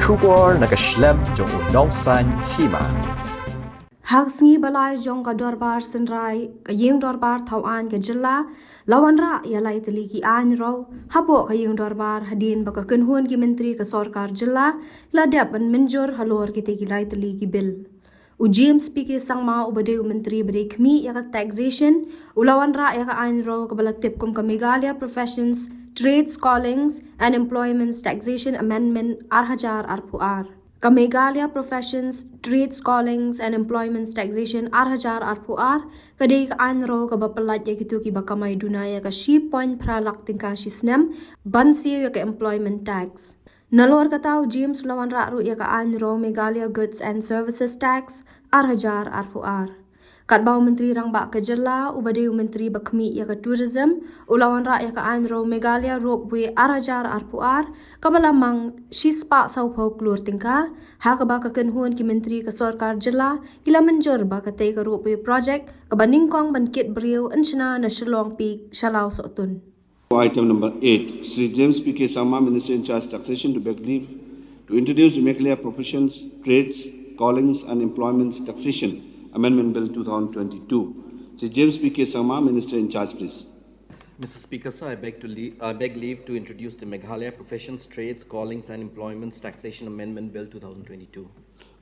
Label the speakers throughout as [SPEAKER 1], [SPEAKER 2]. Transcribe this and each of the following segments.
[SPEAKER 1] Shubor nakaslem jong unongsan Hima.
[SPEAKER 2] Haksngi balai jong ka dorbar senrai ka yeng dorbar thawan ka Jylla Wanrah yalai Tylli ki an ro hapo ka yeng dorbar hadin baka kenhuan ki menteri ka Sorkar Jylla la dap ban menjur halor ki te ki lai Tylli ki bill. James PK sangma ubade menteri bade khmi ya ka taxation Wanrah ya ka an ro ka bala tipkum ka Meghalaya Professions Trades Callings and Employments Taxation Amendment Arhajar Arpuar. Ka Meghalaya Professions, Trades Callings and Employments Taxation Arhajar Arpuar kadai ka anro ka bapalat ya gitu ki bakamay dunaya ka shi point pralak tingka shisnem bansiyo ya ka employment tax. Nalor ka tao James Wanrah ru ya ka anro Meghalaya Goods and Services Tax Arhajar Arpuar. Kadbaw menteri rang ba ka Jylla ubade menteri bakmi ya ka tourism Wanrah ya ka anro Meghalaya Ropeway Arhajar Arpuar kabalamang shispa saw pho klur tingka ha ka ba ka kenhuan ki menteri ka Sorkar Jylla kila menjor ba ka te ka Ropeway project ka baningkong bankit brio enchna na Shillong Peak Shalaw Sotun.
[SPEAKER 3] Item number 8, Sri James PK Sama, Minister in charge taxation, to beg leave to introduce the Meghalaya Professions, Trades, Callings and Employments Taxation Amendment Bill 2022. Sri James PK Sama, Minister in charge, please.
[SPEAKER 4] Mr. Speaker, sir, I beg leave to introduce the Meghalaya Professions, Trades, Callings and Employments Taxation Amendment Bill 2022.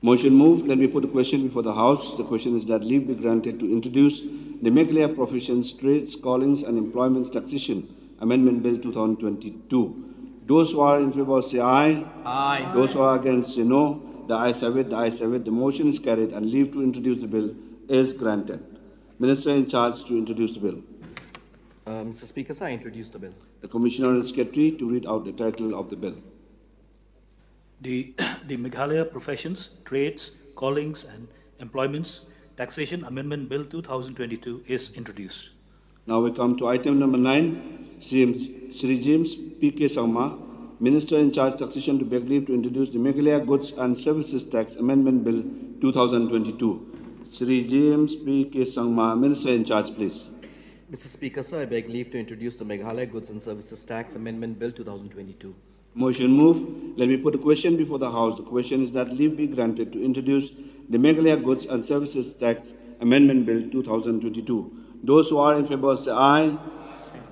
[SPEAKER 3] Motion moved. Let me put the question before the House. The question is that leave be granted to introduce the Meghalaya Professions, Trades, Callings and Employments Taxation Amendment Bill 2022. Those who are in favor say aye.
[SPEAKER 4] Aye.
[SPEAKER 3] Those who are against say no. The ayes have it. The ayes have it. The motion is carried and leave to introduce the bill is granted. Minister in charge to introduce the bill.
[SPEAKER 4] Mr. Speaker, sir, I introduce the bill.
[SPEAKER 3] The Commissioner and Secretary to read out the title of the bill.
[SPEAKER 5] The Meghalaya Professions, Trades, Callings and Employments Taxation Amendment Bill 2022 is introduced.
[SPEAKER 3] Now we come to item number 9. Sri James PK Sama, Minister in charge taxation, to beg leave to introduce the Meghalaya Goods and Services Tax Amendment Bill 2022. Sri James PK Sama, Minister in charge, please.
[SPEAKER 4] Mr. Speaker, sir, I beg leave to introduce the Meghalaya Goods and Services Tax Amendment Bill 2022.
[SPEAKER 3] Motion moved. Let me put a question before the House. The question is that leave be granted to introduce the Meghalaya Goods and Services Tax Amendment Bill 2022. Those who are in favor say aye.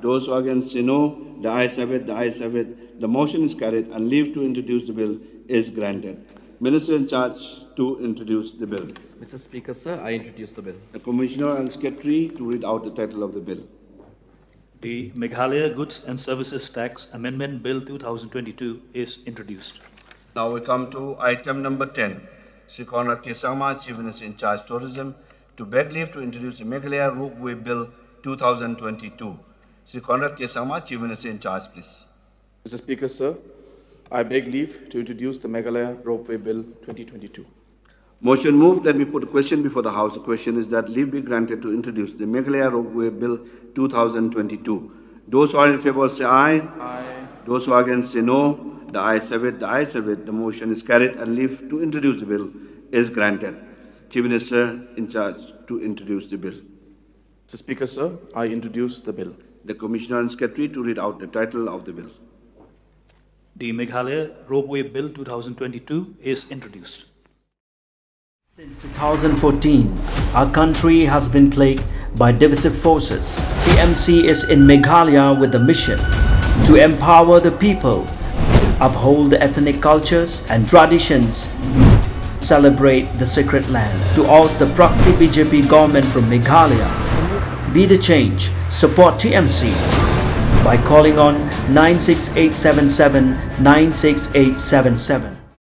[SPEAKER 3] Those who are against say no. The ayes have it. The ayes have it. The motion is carried and leave to introduce the bill is granted. Minister in charge to introduce the bill.
[SPEAKER 4] Mr. Speaker, sir, I introduce the bill.
[SPEAKER 3] The Commissioner and Secretary to read out the title of the bill.
[SPEAKER 5] The Meghalaya Goods and Services Tax Amendment Bill 2022 is introduced.
[SPEAKER 3] Now we come to item number 10. Sri Conrad K. Sama, Chief Minister in charge Tourism, to beg leave to introduce the Meghalaya Ropeway Bill 2022. Sri Conrad K. Sama, Chief Minister in charge, please.
[SPEAKER 6] Mr. Speaker, sir, I beg leave to introduce the Meghalaya Ropeway Bill 2022.
[SPEAKER 3] Motion moved. Let me put a question before the House. The question is that leave be granted to introduce the Meghalaya Ropeway Bill 2022. Those who are in favor say aye.
[SPEAKER 6] Aye.
[SPEAKER 3] Those who are against say no. The ayes have it. The ayes have it. The motion is carried and leave to introduce the bill is granted. Chief Minister in charge to introduce the bill.
[SPEAKER 6] Mr. Speaker, sir, I introduce the bill.
[SPEAKER 3] The Commissioner and Secretary to read out the title of the bill.
[SPEAKER 5] The Meghalaya Ropeway Bill 2022 is introduced.
[SPEAKER 7] Since 2014, our country has been plagued by divisive forces. TMC is in Meghalaya with the mission to empower the people, uphold the ethnic cultures and traditions, celebrate the sacred land. To oust the proxy BJP government from Meghalaya, be the change, support TMC by calling on 96877 96877.